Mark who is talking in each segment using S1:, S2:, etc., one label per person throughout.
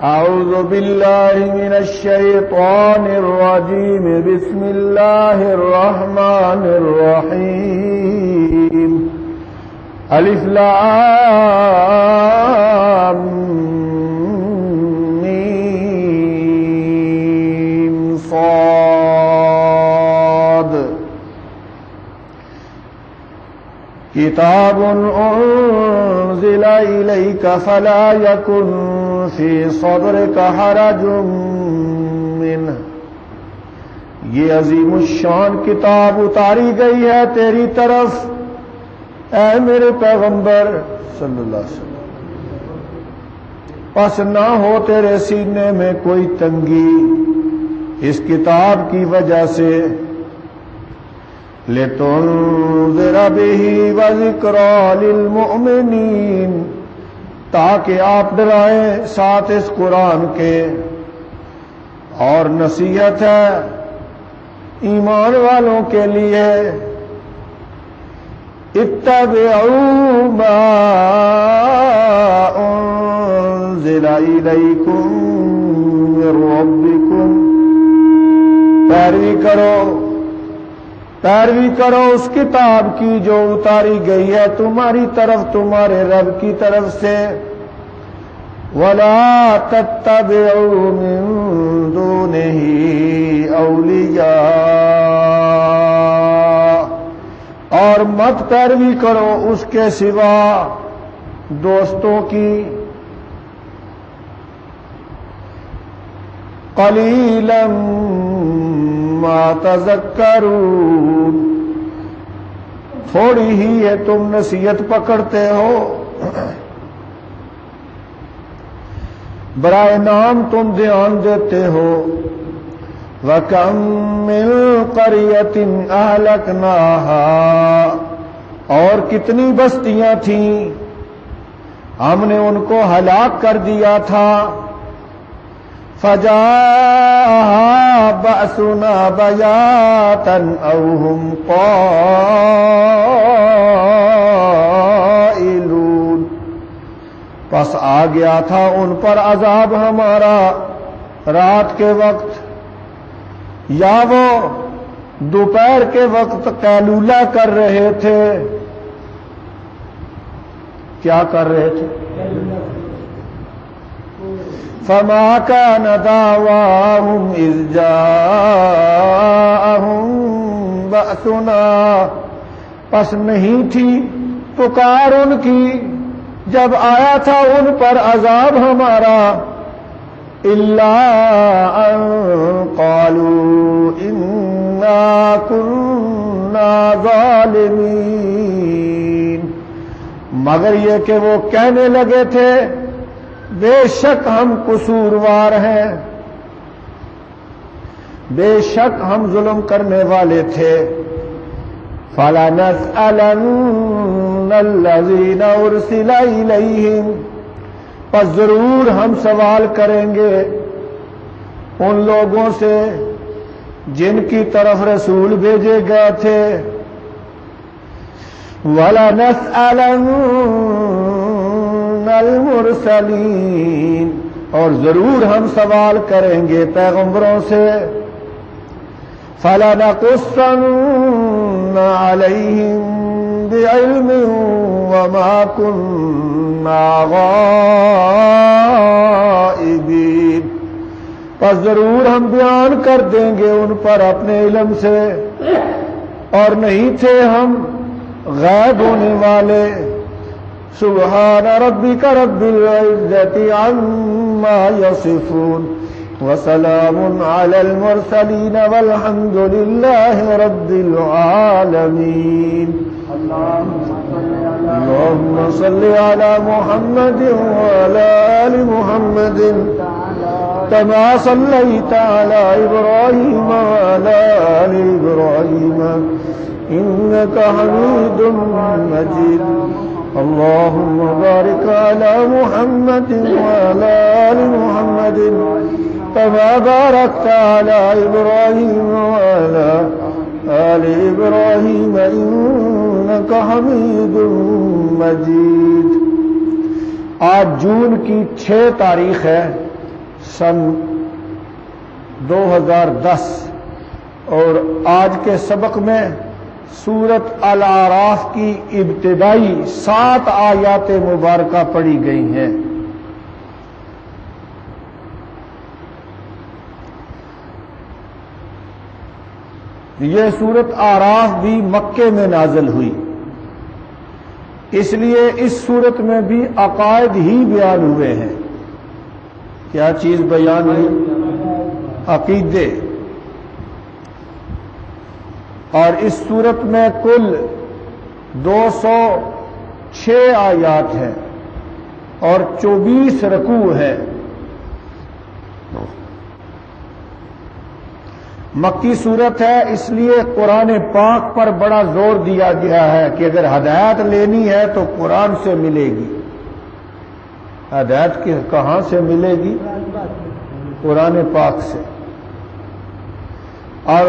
S1: أعوذ بالله من الشيطان الرجيم. بسم الله الرحمن الرحيم. ألف لام ميم صاد. كتاب أنزل إليك فلا يكن فی صدرک حرج منہ. یہ عظیم الشان کتاب اتاری گئی ہے تیری طرف اے میرے پیغمبر صلی اللہ علیہ وسلم، پس نہ ہو تیرے سینے میں کوئی تنگی اس کتاب کی وجہ سے. لِتُنذِرَ بِهِ وَذِكْرَى لِلْمُؤْمِنِينَ، تاکہ آپ ڈرائیں ساتھ اس قرآن کے، اور نصیحت ہے ایمان والوں کے لیے. اتبعوا ما انزل الیکم من ربکم، پیروی کرو اس کتاب کی جو اتاری گئی ہے تمہاری طرف تمہارے رب کی طرف سے. وَلَا تَتَّبِعُوا مِن دُونِهِ أَوْلِيَاءَ، اور مت پیروی کرو اس کے سوا دوستوں کی. قَلِيلًا مَا تَذَكَّرُونَ، تھوڑی ہی ہے تم نصیحت پکڑتے ہو. برائے نام تم دھیان دیتے ہو. وَكَمْ مِنْ قَرْيَةٍ أَهْلَكْنَاهَا، اور کتنی بستیاں تھیں ہم نے ان کو ہلاک کر دیا تھا. فَجَاءَهَا بَأْسُنَا بَيَاتًا أَوْ هُمْ قَائِلُونَ، پس آ گیا تھا ان پر عذاب ہمارا رات کے وقت، یا وہ دوپہر کے وقت قیلولہ کر رہے تھے. کیا کر رہے تھے؟ فَمَا كَانَ دَعْوَاهُمْ إِذْ جَاءَهُمْ بَأْسُنَا، پس نہیں تھی پکار ان کی جب آیا تھا ان پر عذاب ہمارا. إِلَّا أَن قَالُوا إِنَّا كُنَّا ظَالِمِينَ، مگر یہ کہ وہ کہنے لگے تھے بے شک ہم قصوروار ہیں، بے شک ہم ظلم کرنے والے تھے. فَلَنَسْأَلَنَّ الَّذِينَ أُرْسِلَ إِلَيْهِمْ، پس ضرور ہم سوال کریں گے ان لوگوں سے جن کی طرف رسول بھیجے گئے تھے. وَلَنَسْأَلَنَّ الْمُرْسَلِينَ، اور ضرور ہم سوال کریں گے پیغمبروں سے. فَلَنَقُصَّنَّ عَلَيْهِمْ بِعِلْمٍ وَمَا كُنَّا غَائِبِينَ، پس ضرور ہم بیان کر دیں گے ان پر اپنے علم سے، اور نہیں تھے ہم غائب ہونے والے. سبحان ربک رب العزة عما يصفون وسلام على المرسلين والحمد لله رب العالمين. اللهم صل على محمد وعلى آل محمد كما صليت على إبراهيم وعلى آل إبراهيم إنك حميد مجيد. اللهم بارك على محمد وعلى آل محمد كما باركت على إبراهيم وعلى آل إبراهيم إنك حميد مجيد. آج جون کی 6 تاریخ ہے سن 2010 اور آج کے سبق میں سورت الاعراف کی ابتدائی 7 آیات مبارکہ پڑھی گئی ہیں۔ یہ سورت اعراف بھی مکے میں نازل ہوئی، اس لیے اس سورت میں بھی عقائد ہی بیان ہوئے ہیں۔ کیا چیز بیان ہوئی؟ عقیدے۔ اور اس سورت میں کل 206 آیات ہیں اور 24 رکوع ہیں۔ مکی صورت ہے، اس لیے قرآن پاک پر بڑا زور دیا گیا ہے کہ اگر ہدایت لینی ہے تو قرآن سے ملے گی۔ ہدایت کہاں سے ملے گی؟ قرآن پاک سے۔ اور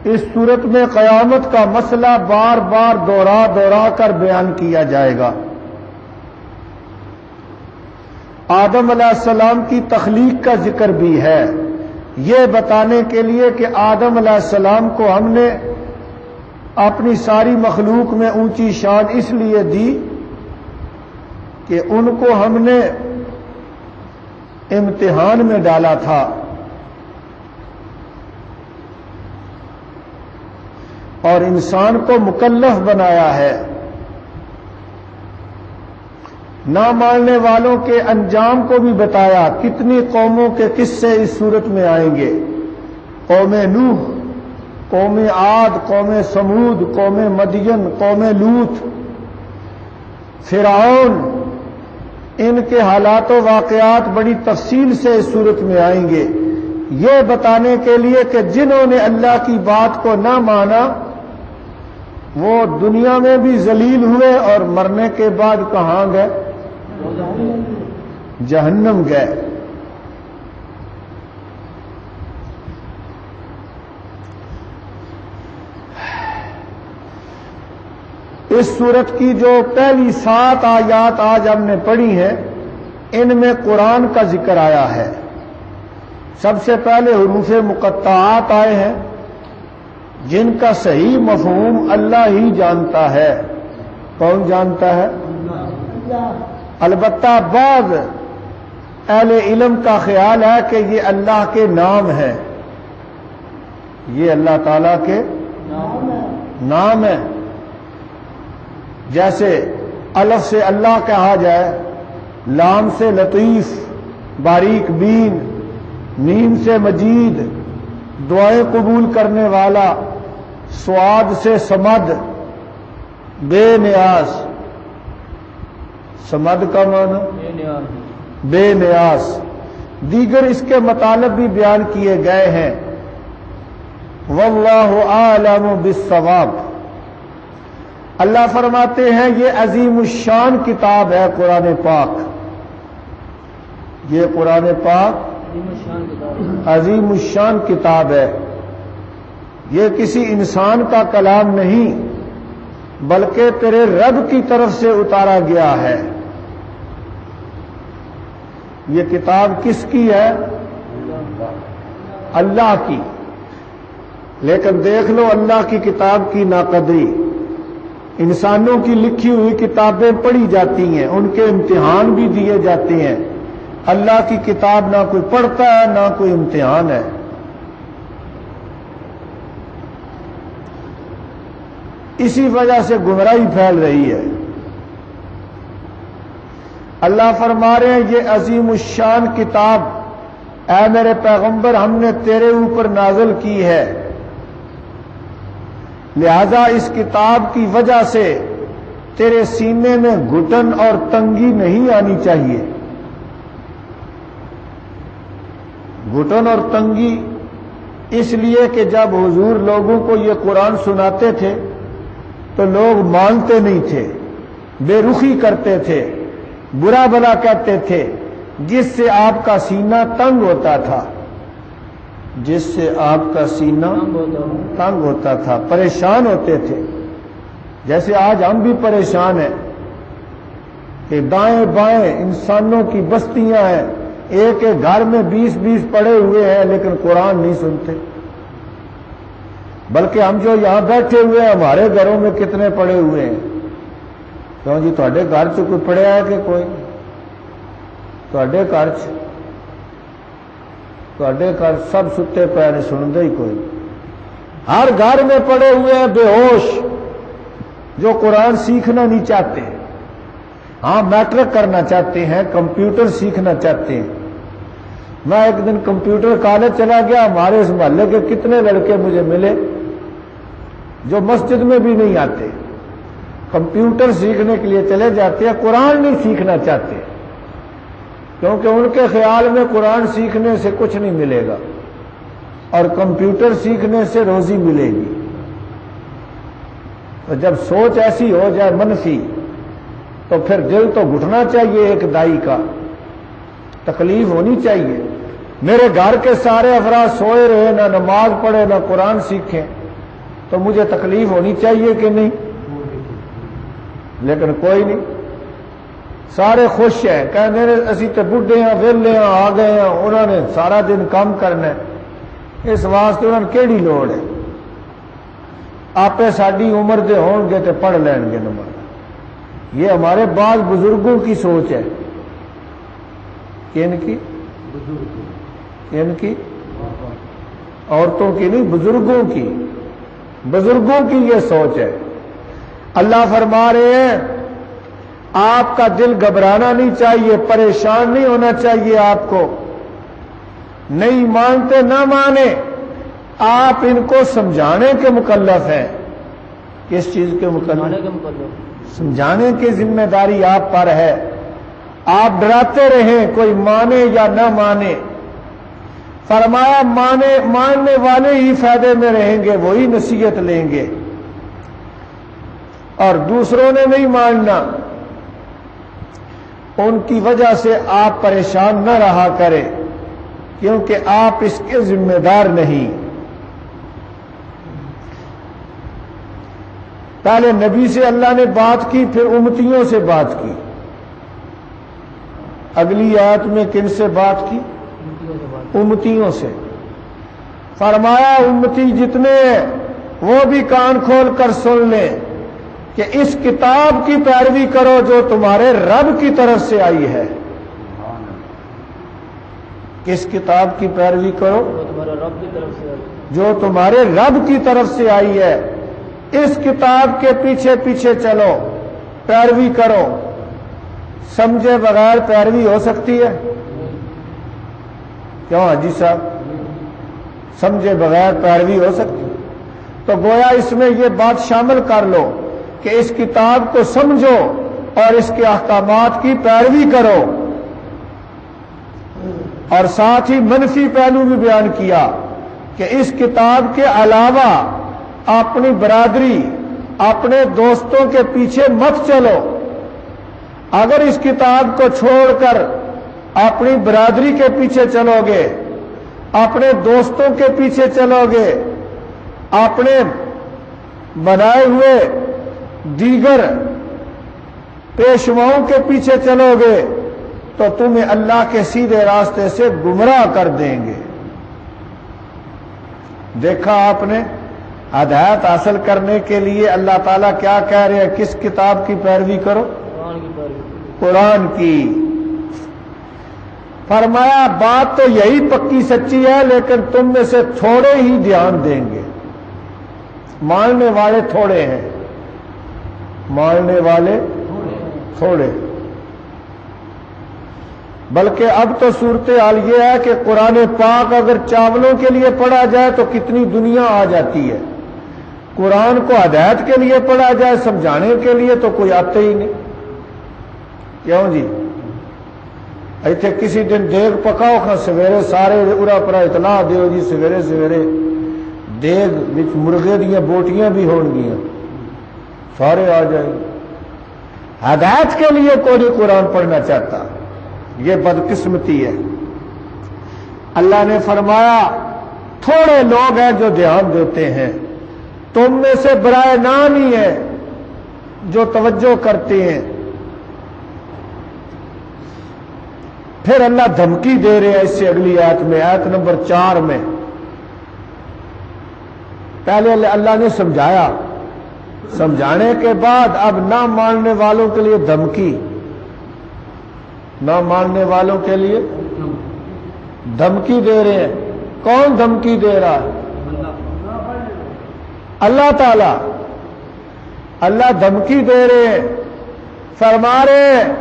S1: اس صورت میں قیامت کا مسئلہ بار بار دورا کر بیان کیا جائے گا۔ آدم علیہ السلام کی تخلیق کا ذکر بھی ہے، یہ بتانے کے لیے کہ آدم علیہ السلام کو ہم نے اپنی ساری مخلوق میں اونچی شان اس لیے دی کہ ان کو ہم نے امتحان میں ڈالا تھا۔ اور انسان کو مکلف بنایا ہے۔ نہ ماننے والوں کے انجام کو بھی بتایا، کتنی قوموں کے قصے اس صورت میں آئیں گے۔ قوم نوح، قوم عاد، قوم سمود، قوم مدین، قوم لوط، فرعون، ان کے حالات و واقعات بڑی تفصیل سے اس صورت میں آئیں گے، یہ بتانے کے لیے کہ جنہوں نے اللہ کی بات کو نہ مانا وہ دنیا میں بھی ذلیل ہوئے اور مرنے کے بعد کہاں گئے؟ جہنم گئے۔ اس سورت کی جو پہلی 7 آیات آج ہم نے پڑھی ہیں، ان میں قرآن کا ذکر آیا ہے۔ سب سے پہلے حروف مقطعات آئے ہیں جن کا صحیح مفہوم اللہ ہی جانتا ہے۔ کون جانتا ہے؟ البتہ بعض اہل علم کا خیال ہے کہ یہ اللہ کے نام ہیں، یہ اللہ تعالیٰ کے نام ہے۔ جیسے الف سے اللہ کہا جائے، لام سے لطیف باریک بین، میم سے مجید دعائیں قبول کرنے والا، سواد سے سمد بے نیاز۔ سمد کا معنی بے نیاز۔ دیگر اس کے مطالب بھی بیان کیے گئے ہیں۔ واللہ اعلم بالصواب۔ اللہ فرماتے ہیں یہ عظیم الشان کتاب ہے قرآن پاک، یہ قرآن پاک عظیم الشان کتاب ہے، یہ کسی انسان کا کلام نہیں بلکہ تیرے رب کی طرف سے اتارا گیا ہے۔ یہ کتاب کس کی ہے؟ اللہ کی۔ لیکن دیکھ لو اللہ کی کتاب کی ناقدری، انسانوں کی لکھی ہوئی کتابیں پڑھی جاتی ہیں، ان کے امتحان بھی دیے جاتے ہیں، اللہ کی کتاب نہ کوئی پڑھتا ہے نہ کوئی امتحان ہے۔ اسی وجہ سے گمراہی پھیل رہی ہے۔ اللہ فرما رہے ہیں یہ عظیم الشان کتاب اے میرے پیغمبر ہم نے تیرے اوپر نازل کی ہے، لہذا اس کتاب کی وجہ سے تیرے سینے میں گھٹن اور تنگی نہیں آنی چاہیے۔ گھٹن اور تنگی اس لیے کہ جب حضور لوگوں کو یہ قرآن سناتے تھے تو لوگ مانتے نہیں تھے، بے رخی کرتے تھے، برا بھلا کہتے تھے، جس سے آپ کا سینہ تنگ ہوتا تھا، جس سے آپ کا سینہ تنگ ہوتا تھا، پریشان ہوتے تھے۔ جیسے آج ہم بھی پریشان ہیں کہ دائیں بائیں انسانوں کی بستیاں ہیں، ایک ایک گھر میں 20 پڑے ہوئے ہیں لیکن قرآن نہیں سنتے، بلکہ ہم جو یہاں بیٹھے ہوئے ہیں ہمارے گھروں میں کتنے پڑے ہوئے ہیں؟ کیوں جی تھوڑے گھر چ کوئی پڑھیا ہے کہ کوئی؟ تھوڑے گھر سب ستے پے نے، سنتے ہی کوئی؟ ہر گھر میں پڑے ہوئے ہیں بے ہوش جو قرآن سیکھنا نہیں چاہتے، ہاں میٹرک کرنا چاہتے ہیں، کمپیوٹر سیکھنا چاہتے ہیں۔ میں ایک دن کمپیوٹر کالج چلا گیا، ہمارے اس محلے کے کتنے لڑکے مجھے ملے جو مسجد میں بھی نہیں آتے، کمپیوٹر سیکھنے کے لیے چلے جاتے ہیں، قرآن نہیں سیکھنا چاہتے، کیونکہ ان کے خیال میں قرآن سیکھنے سے کچھ نہیں ملے گا اور کمپیوٹر سیکھنے سے روزی ملے گی۔ تو جب سوچ ایسی ہو جائے منفی تو پھر دل تو گھٹنا چاہیے، ایک دائی کا تکلیف ہونی چاہیے۔ میرے گھر کے سارے افراد سوئے رہے، نہ نماز پڑھے نہ قرآن سیکھیں، تو مجھے تکلیف ہونی چاہیے کہ نہیں؟ لیکن کوئی نہیں، سارے خوش ہیں، کہنے اسی تے بڈھے ہیں، ویلے ہیں، آ گئے ہیں، انہوں نے سارا دن کام کرنا ہے، اس واسطے انہوں نے کیڑی لوڑ ہے؟ آپ ساڈی عمر دے ہون گے تو پڑھ لین گے نماز۔ یہ ہمارے بعض بزرگوں کی سوچ ہے، ان کی عورتوں کی نہیں، بزرگوں کی یہ سوچ ہے۔ اللہ فرما رہے ہیں آپ کا دل گھبرانا نہیں چاہیے، پریشان نہیں ہونا چاہیے، آپ کو نہیں مانتے نہ مانے، آپ ان کو سمجھانے کے مکلف ہیں۔ کس چیز کے مکلف؟ سمجھانے کی ذمہ داری آپ پر ہے۔ آپ ڈراتے رہیں کوئی مانے یا نہ مانے، فرمایا ماننے والے ہی فائدے میں رہیں گے، وہی نصیحت لیں گے، اور دوسروں نے نہیں ماننا، ان کی وجہ سے آپ پریشان نہ رہا کریں، کیونکہ آپ اس کے ذمہ دار نہیں۔ پہلے نبی سے اللہ نے بات کی، پھر امتیوں سے بات کی۔ اگلی آیت میں کن سے بات کی؟ امتیوں سے۔ فرمایا امتی جتنے ہیں وہ بھی کان کھول کر سن لیں کہ اس کتاب کی پیروی کرو جو تمہارے رب کی طرف سے آئی ہے۔ کس کتاب کی پیروی کرو؟ جو تمہارے رب کی طرف سے آئی ہے، اس کتاب کے پیچھے پیچھے چلو، پیروی کرو۔ سمجھے بغیر پیروی ہو سکتی ہے؟ کیوں حاجی صاحب، سمجھے بغیر پیروی ہو سکتی؟ تو گویا اس میں یہ بات شامل کر لو کہ اس کتاب کو سمجھو اور اس کے احکامات کی پیروی کرو، اور ساتھ ہی منفی پہلو بھی بیان کیا کہ اس کتاب کے علاوہ اپنی برادری، اپنے دوستوں کے پیچھے مت چلو۔ اگر اس کتاب کو چھوڑ کر اپنی برادری کے پیچھے چلو گے، اپنے دوستوں کے پیچھے چلو گے، اپنے بنائے ہوئے دیگر پیشواؤں کے پیچھے چلو گے، تو تمہیں اللہ کے سیدھے راستے سے گمراہ کر دیں گے۔ دیکھا آپ نے، ہدایت حاصل کرنے کے لیے اللہ تعالیٰ کیا کہہ رہے ہیں؟ کس کتاب کی پیروی کرو؟ قرآن کی۔ فرمایا بات تو یہی پکی سچی ہے، لیکن تم میں سے تھوڑے ہی دھیان دیں گے۔ ماننے والے تھوڑے ہیں، ماننے والے تھوڑے۔ بلکہ اب تو صورتحال یہ ہے کہ قرآن پاک اگر چاولوں کے لیے پڑھا جائے تو کتنی دنیا آ جاتی ہے، قرآن کو ہدایت کے لیے پڑھا جائے، سمجھانے کے لیے تو کوئی آتے ہی نہیں۔ کیوں جی؟ ایتھے کسی دن دیگ پکاؤ کھا سویرے سارے ارا پرا اطلاع دیو جی، سویرے سویرے دیگ وچ مرغے دیاں بوٹیاں بھی ہون گیاں، سارے آ جائیں۔ ہدایت کے لیے کوئی قرآن پڑھنا چاہتا، یہ بدقسمتی ہے۔ اللہ نے فرمایا تھوڑے لوگ ہیں جو دھیان دیتے ہیں، تم میں سے برائے نام ہی ہے جو توجہ کرتے ہیں۔ پھر اللہ دھمکی دے رہے ہیں اس سے اگلی آیت میں، آیت نمبر 4 میں۔ پہلے اللہ نے سمجھایا، سمجھانے کے بعد اب نہ ماننے والوں کے لیے دھمکی، نہ ماننے والوں کے لیے دھمکی دے رہے ہیں۔ کون دھمکی دے رہا ہے؟ اللہ تعالی۔ اللہ دھمکی دے رہے ہیں، فرما رہے ہیں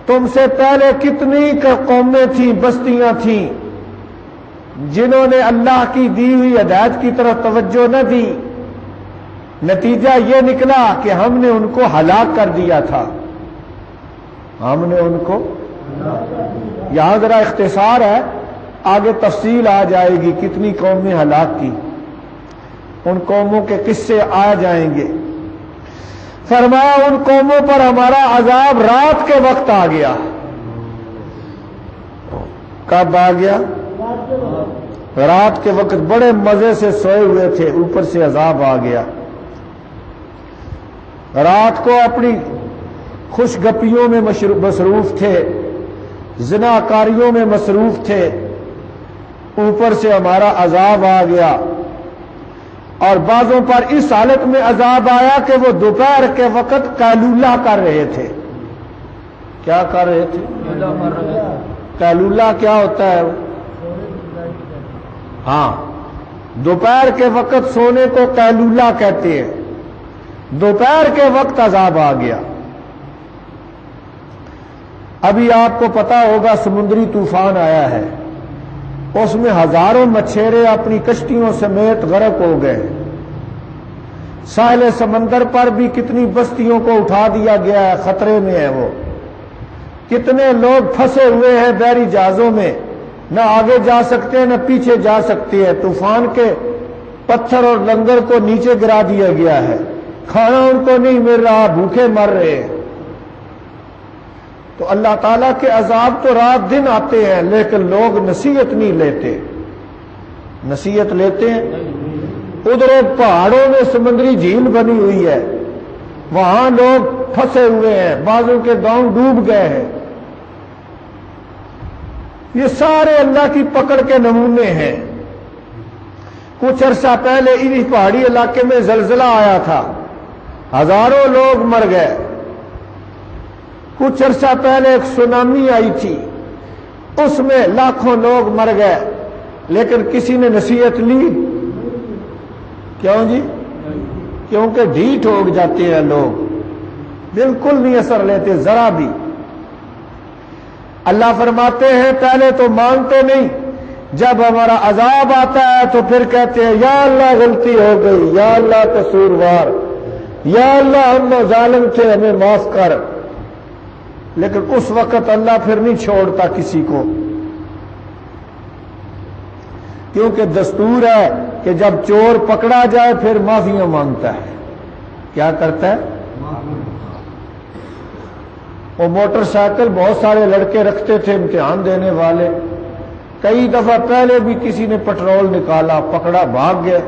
S1: تم سے پہلے کتنی قومیں تھیں، بستیاں تھیں جنہوں نے اللہ کی دی ہوئی ہدایت کی طرف توجہ نہ دی، نتیجہ یہ نکلا کہ ہم نے ان کو ہلاک کر دیا تھا، ہم نے ان کو، یہاں ذرا اختصار ہے، آگے تفصیل آ جائے گی کتنی قومیں ہلاک کی، ان قوموں کے قصے آ جائیں گے۔ فرمایا ان قوموں پر ہمارا عذاب رات کے وقت آ گیا۔ کب آ گیا؟ رات کے وقت، بڑے مزے سے سوئے ہوئے تھے، اوپر سے عذاب آ گیا۔ رات کو اپنی خوش گپیوں میں مصروف تھے، زنا کاریوں میں مصروف تھے، اوپر سے ہمارا عذاب آ گیا۔ اور بعضوں پر اس حالت میں عذاب آیا کہ وہ دوپہر کے وقت قیلولہ کر رہے تھے۔ کیا کر رہے تھے؟ قیلولہ کیا ہوتا ہے؟ ہاں، دوپہر کے وقت سونے کو قیلولہ کہتے ہیں۔ دوپہر کے وقت عذاب آ گیا۔ ابھی آپ کو پتا ہوگا سمندری طوفان آیا ہے، اس میں ہزاروں مچھیرے اپنی کشتیوں سمیت غرق ہو گئے۔ ساحل سمندر پر بھی کتنی بستیوں کو اٹھا دیا گیا ہے، خطرے میں ہے وہ۔ کتنے لوگ پھنسے ہوئے ہیں بحری جہازوں میں، نہ آگے جا سکتے ہیں نہ پیچھے جا سکتے ہیں۔ طوفان کے پتھر اور لنگر کو نیچے گرا دیا گیا ہے، کھانا ان کو نہیں مل رہا، بھوکے مر رہے ہیں۔ تو اللہ تعالیٰ کے عذاب تو رات دن آتے ہیں، لیکن لوگ نصیحت نہیں لیتے۔ نصیحت لیتے ہیں؟ ادھر پہاڑوں میں سمندری جھیل بنی ہوئی ہے، وہاں لوگ پھنسے ہوئے ہیں، بعضوں کے گاؤں ڈوب گئے ہیں۔ یہ سارے اللہ کی پکڑ کے نمونے ہیں۔ کچھ عرصہ پہلے انہی پہاڑی علاقے میں زلزلہ آیا تھا، ہزاروں لوگ مر گئے۔ کچھ عرصہ پہلے ایک سونامی آئی تھی، اس میں لاکھوں لوگ مر گئے، لیکن کسی نے نصیحت لی؟ کیوں جی؟ کیونکہ ڈھیٹ ہو جاتے ہیں لوگ، بالکل نہیں اثر لیتے ذرا بھی۔ اللہ فرماتے ہیں پہلے تو مانتے نہیں، جب ہمارا عذاب آتا ہے تو پھر کہتے ہیں یا اللہ غلطی ہو گئی، یا اللہ قصوروار، یا اللہ ہم ظالم تھے ہمیں معاف کر۔ لیکن اس وقت اللہ پھر نہیں چھوڑتا کسی کو، کیونکہ دستور ہے کہ جب چور پکڑا جائے پھر معافیاں مانگتا ہے۔ کیا کرتا ہے؟ وہ موٹر سائیکل بہت سارے لڑکے رکھتے تھے امتحان دینے والے، کئی دفعہ پہلے بھی کسی نے پٹرول نکالا، پکڑا، بھاگ گئے۔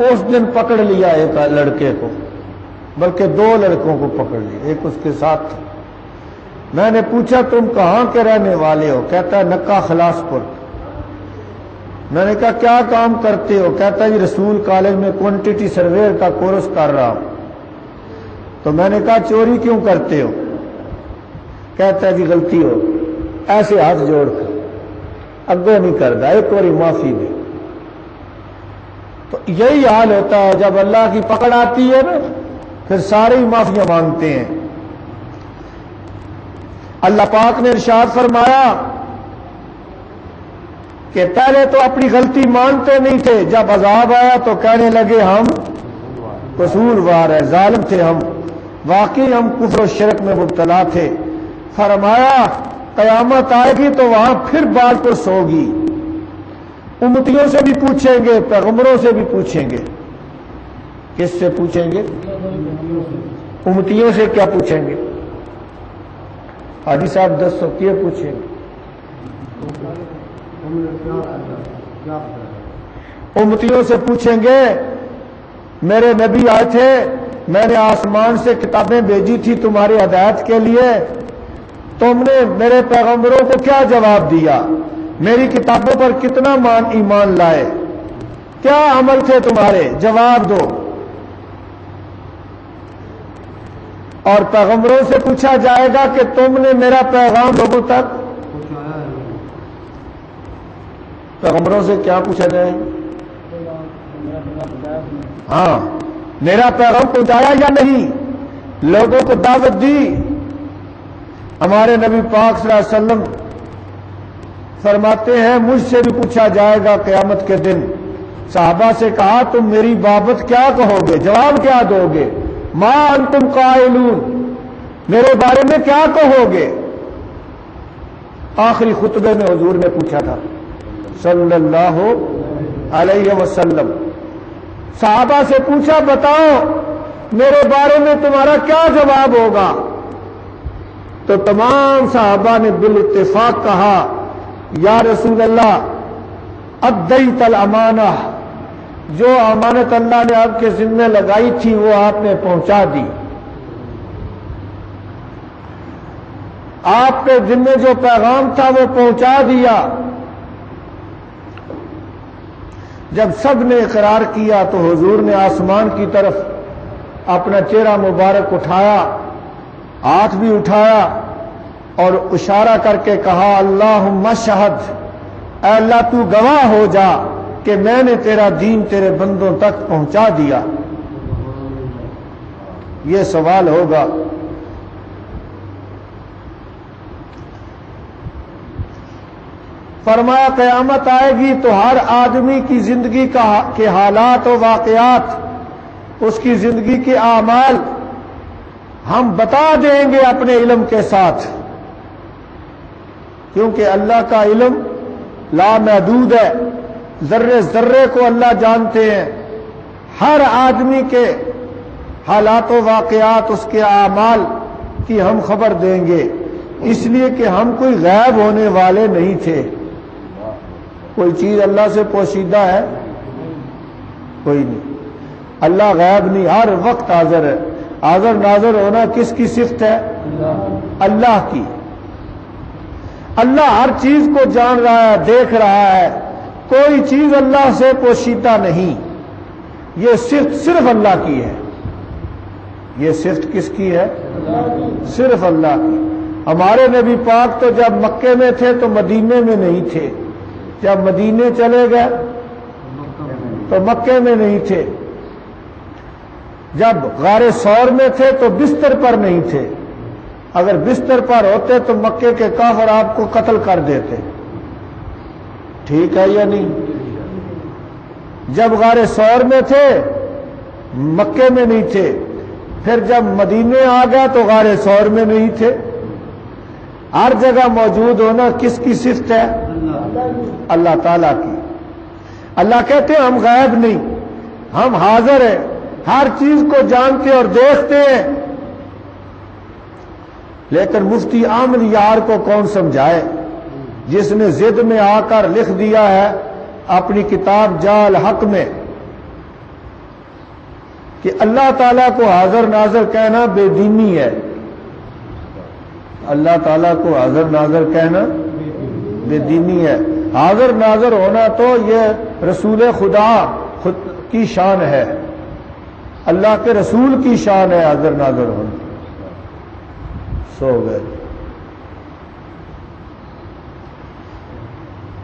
S1: اس دن پکڑ لیا ایک لڑکے کو، بلکہ 2 لڑکوں کو پکڑ لیا، ایک اس کے ساتھ تھا۔ میں نے پوچھا تم کہاں کے رہنے والے ہو؟ کہتا ہے نکا خلاص پور۔ میں نے کہا کیا کام کرتے ہو؟ کہتا ہے جی رسول کالج میں کوانٹٹی سرویئر کا کورس کر رہا ہوں۔ تو میں نے کہا چوری کیوں کرتے ہو؟ کہتا ہے جی غلطی ہو، ایسے ہاتھ جوڑ کر، اگو نہیں کرتا، ایک باری معافی دے۔ تو یہی حال ہوتا ہے جب اللہ کی پکڑ آتی ہے نا، پھر سارے ہی معافیاں مانگتے ہیں۔ اللہ پاک نے ارشاد فرمایا کہ پہلے تو اپنی غلطی مانتے نہیں تھے، جب عذاب آیا تو کہنے لگے ہم قصوروار ہیں، ظالم تھے ہم، واقعی ہم کفر و شرک میں مبتلا تھے۔ فرمایا قیامت آئے گی تو وہاں پھر بال پرس ہوگی، امتیوں سے بھی پوچھیں گے، پیغمبروں سے بھی پوچھیں گے۔ کس سے پوچھیں گے؟ امتیوں سے کیا پوچھیں گے؟ حاجی صاحب 10 کیا پوچھیں گے؟ امتیوں سے پوچھیں گے میرے نبی آئے تھے، میں نے آسمان سے کتابیں بھیجی تھی تمہاری ہدایت کے لیے، تم نے میرے پیغمبروں کو کیا جواب دیا؟ میری کتابوں پر کتنا ایمان لائے؟ کیا عمل تھے تمہارے؟ جواب دو۔ اور پیغمبروں سے پوچھا جائے گا کہ تم نے میرا پیغام لوگوں تک، پیغمبروں سے کیا پوچھا جائے؟ ہاں، میرا پیغام پہنچایا یا نہیں؟ لوگوں کو دعوت دی؟ ہمارے نبی پاک صلی اللہ علیہ وسلم فرماتے ہیں مجھ سے بھی پوچھا جائے گا قیامت کے دن۔ صحابہ سے کہا تم میری بابت کیا کہو گے؟ جواب کیا دو گے؟ ما انتم قائلون، میرے بارے میں کیا کہو گے؟ آخری خطبے میں حضور نے پوچھا تھا صلی اللہ علیہ وسلم، صحابہ سے پوچھا بتاؤ میرے بارے میں تمہارا کیا جواب ہوگا؟ تو تمام صحابہ نے بالاتفاق کہا یا رسول اللہ ادیت الامانہ، جو امانت اللہ نے آپ کے ذمہ لگائی تھی وہ آپ نے پہنچا دی، آپ کے ذمہ جو پیغام تھا وہ پہنچا دیا۔ جب سب نے اقرار کیا تو حضور نے آسمان کی طرف اپنا چہرہ مبارک اٹھایا، ہاتھ بھی اٹھایا اور اشارہ کر کے کہا اللہم اشہد، اے اللہ تو گواہ ہو جا کہ میں نے تیرا دین تیرے بندوں تک پہنچا دیا۔ یہ سوال ہوگا۔ فرمایا قیامت آئے گی تو ہر آدمی کی زندگی کے حالات و واقعات، اس کی زندگی کے اعمال ہم بتا دیں گے اپنے علم کے ساتھ، کیونکہ اللہ کا علم لامحدود ہے، ذرے ذرے کو اللہ جانتے ہیں۔ ہر آدمی کے حالات و واقعات، اس کے اعمال کی ہم خبر دیں گے، اس لیے کہ ہم کوئی غائب ہونے والے نہیں تھے۔ کوئی چیز اللہ سے پوشیدہ ہے؟ کوئی نہیں۔ اللہ غائب نہیں، ہر وقت حاضر ہے۔ حاضر ناظر ہونا کس کی صفت ہے؟ اللہ کی۔ اللہ ہر چیز کو جان رہا ہے، دیکھ رہا ہے، کوئی چیز اللہ سے پوشیدہ نہیں۔ یہ صفت صرف اللہ کی ہے۔ یہ صفت کس کی ہے؟ صرف اللہ کی۔ ہمارے نبی پاک تو جب مکے میں تھے تو مدینے میں نہیں تھے، جب مدینے چلے گئے تو مکے میں نہیں تھے، جب غار ثور میں تھے تو بستر پر نہیں تھے۔ اگر بستر پر ہوتے تو مکے کے کافر آپ کو قتل کر دیتے۔ ٹھیک ہے یا نہیں؟ جب غار ثور میں تھے مکے میں نہیں تھے، پھر جب مدینے آ گئے تو غار ثور میں نہیں تھے۔ ہر جگہ موجود ہونا کس کی صفت ہے؟ اللہ تعالیٰ کی۔ اللہ کہتے ہیں ہم غائب نہیں، ہم حاضر ہیں، ہر چیز کو جانتے اور دیکھتے ہیں۔ لیکن مفتی عامر یار کو کون سمجھائے، جس نے ضد میں آ کر لکھ دیا ہے اپنی کتاب جال حق میں کہ اللہ تعالیٰ کو حاضر ناظر کہنا بے دینی ہے۔ اللہ تعالیٰ کو حاضر ناظر کہنا بے دینی ہے۔ حاضر ناظر ہونا تو یہ رسول خدا کی شان ہے، اللہ کے رسول کی شان ہے حاضر ناظر ہونا۔ سو گئے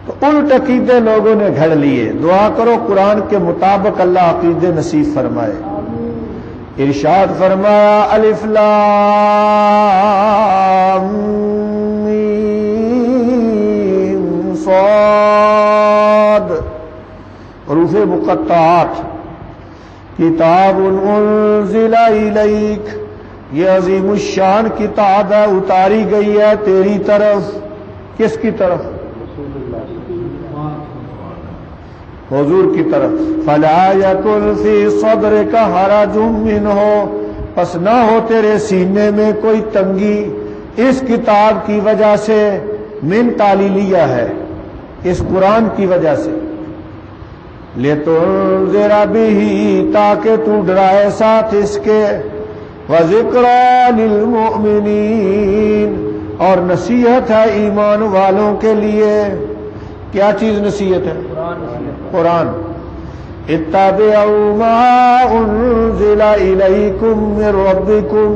S1: تو الٹ عقیدے لوگوں نے گھڑ لیے۔ دعا کرو قرآن کے مطابق اللہ عقیدے نصیب فرمائے۔ ارشاد فرمایا الف لام میم صاد حروف مقطعات کتاب انزل الیک، یہ عظیم الشان کتاب ہے، اتاری گئی ہے تیری طرف۔ کس کی طرف؟ حضور کی طرف۔ فلا یکن فی صدرک حرج منہ، پس نہ ہو تیرے سینے میں کوئی تنگی اس کتاب کی وجہ سے۔ من تعلیلیہ ہے، اس قرآن کی وجہ سے۔ لتنذر بہ، تاکہ تو ڈرائے ساتھ اس کے، وذکریٰ للمؤمنین، اور نصیحت ہے ایمان والوں کے لیے. کیا چیز نصیحت ہے؟ قرآن. اتبعوا ما انزل الیکم من ربکم،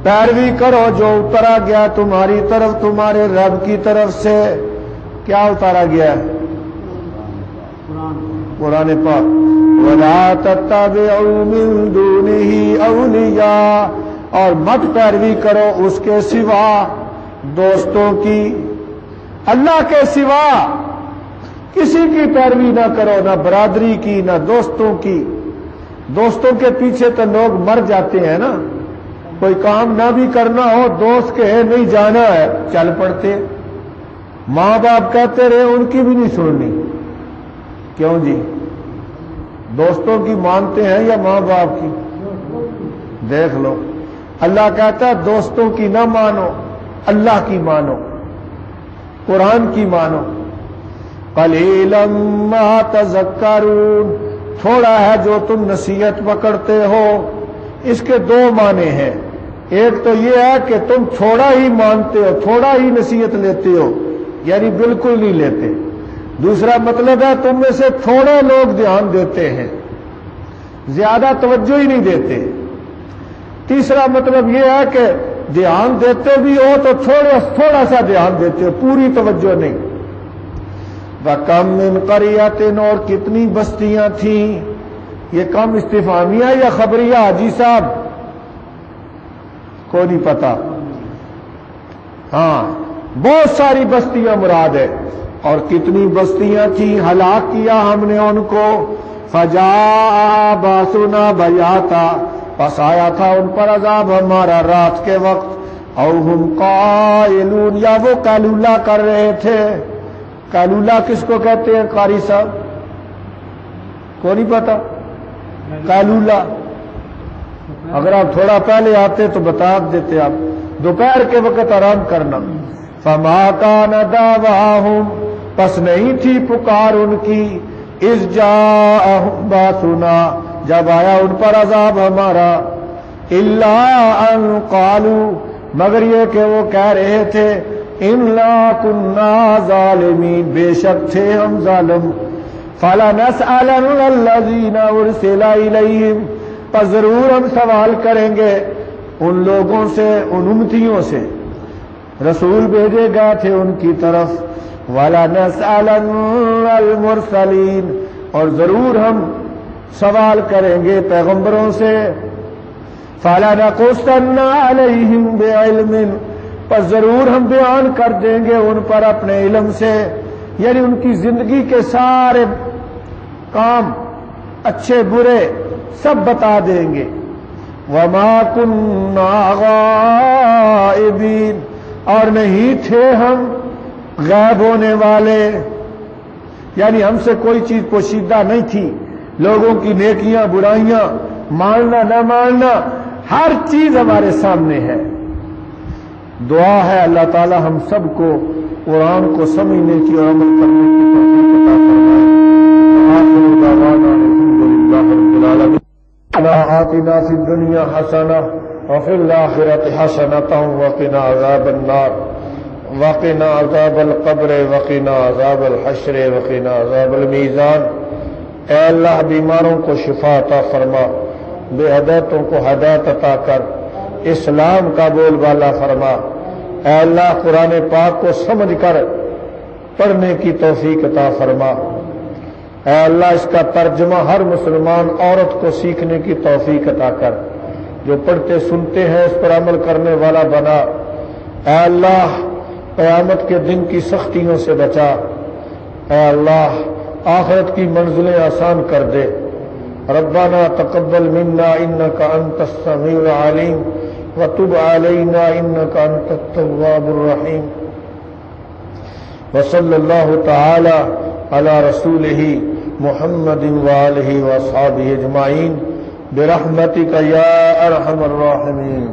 S1: پیروی کرو جو اترا گیا تمہاری طرف تمہارے رب کی طرف سے. کیا اتارا گیا؟ قرآن پاک. وَلَا تَتَّبِعُوا مِن دُونِهِ أَوْلِيَاءَ، اور مت پیروی کرو اس کے سوا دوستوں کی. اللہ کے سوا کسی کی پیروی نہ کرو، نہ برادری کی نہ دوستوں کی. دوستوں کے پیچھے تو لوگ مر جاتے ہیں نا. کوئی کام نہ بھی کرنا ہو دوست کہے نہیں جانا ہے چل پڑتے. ماں باپ کہتے رہے ان کی بھی نہیں سننی. کیوں جی؟ دوستوں کی مانتے ہیں یا ماں باپ کی؟ دیکھ لو. اللہ کہتا ہے دوستوں کی نہ مانو، اللہ کی مانو، قرآن کی مانو. قلیلا ما تذکرون، تھوڑا ہے جو تم نصیحت پکڑتے ہو. اس کے دو معنی ہیں. ایک تو یہ ہے کہ تم تھوڑا ہی مانتے ہو، تھوڑا ہی نصیحت لیتے ہو، یعنی بالکل نہیں لیتے. دوسرا مطلب ہے تم میں سے تھوڑے لوگ دھیان دیتے ہیں، زیادہ توجہ ہی نہیں دیتے. تیسرا مطلب یہ ہے کہ دھیان دیتے بھی ہو تو تھوڑا سا دھیان دیتے ہو، پوری توجہ نہیں. وَكَمْ مِنْ قَرْيَةٍ، اور کتنی بستیاں تھیں. یہ کم استفہامیہ یا خبریہ حاجی صاحب کو نہیں پتا؟ ہاں بہت ساری بستیاں مراد ہے. اور کتنی بستیاں تھیں ہلاک کیا ہم نے ان کو. فَجَاءَ بَأْسُنَا بَيَاتًا، پس آیا تھا ان پر عذاب ہمارا رات کے وقت. أَوْ هُمْ قَائِلُونَ، یا وہ قیلولہ کر رہے تھے. قیلولہ کس کو کہتے ہیں قاری صاحب کو نہیں پتا؟ قیلولہ اگر آپ تھوڑا پہلے آتے تو بتا دیتے. آپ دوپہر کے وقت آرام کرنا. فَمَا كَانَ دَعْوَاهُمْ، پس نہیں تھی پکار ان کی. اِذْ جَاءَهُمْ بَأْسُنَا، جب آیا ان پر عذاب ہمارا. إِلَّا أَن قَالُوا، مگر یہ کہ وہ کہہ رہے تھے إِنَّا كُنَّا ظَالِمِينَ، بے شک تھے ہم ظالم. فَلَنَسْأَلَنَّ الَّذِينَ أُرْسِلَ إِلَيْهِمْ، پس ضرور ہم سوال کریں گے ان لوگوں سے، ان امتیوں سے رسول بھیجے گئے تھے ان کی طرف. وَلَنَسْأَلَنَّ الْمُرْسَلِينَ، اور ضرور ہم سوال کریں گے پیغمبروں سے. فَلَنَقُصَّنَّ عَلَيْهِمْ بِعِلْمٍ، پس ضرور ہم بیان کر دیں گے ان پر اپنے علم سے، یعنی ان کی زندگی کے سارے کام اچھے برے سب بتا دیں گے. وَمَا كُنَّا غَائِبِينَ، اور نہیں تھے ہم غائب ہونے والے، یعنی ہم سے کوئی چیز پوشیدہ نہیں تھی. لوگوں کی نیکیاں برائیاں، ماننا نہ ماننا، ہر چیز ہمارے سامنے ہے. دعا ہے اللہ تعالی ہم سب کو قرآن کو سمجھنے کی اور عمل کرنے کی توفیق عطا فرمائے. آخر دعوانا الحمدللہ رب العالمین. آتنا فی الدنیا حسنہ وفی الآخرۃ حسنۃ وقنا عذاب النار وقنا عذاب القبر وقنا عذاب الحشر وقنا عذاب المیزان. اے اللہ بیماروں کو شفا عطا فرما، بے ہدایتوں کو ہدایت عطا کر، اسلام کا بول بالا فرما. اے اللہ قرآن پاک کو سمجھ کر پڑھنے کی توفیق عطا فرما. اے اللہ اس کا ترجمہ ہر مسلمان عورت کو سیکھنے کی توفیق عطا کر، جو پڑھتے سنتے ہیں اس پر عمل کرنے والا بنا. اے اللہ قیامت کے دن کی سختیوں سے بچا. اے اللہ آخرت کی منزلیں آسان کر دے. ربنا تقبل منا انك انت السميع العليم وتب علينا انك انت التواب الرحيم. وصلى الله تعالى على رسوله محمد وآله واصحابه اجمعين برحمتك يا ارحم الراحمين.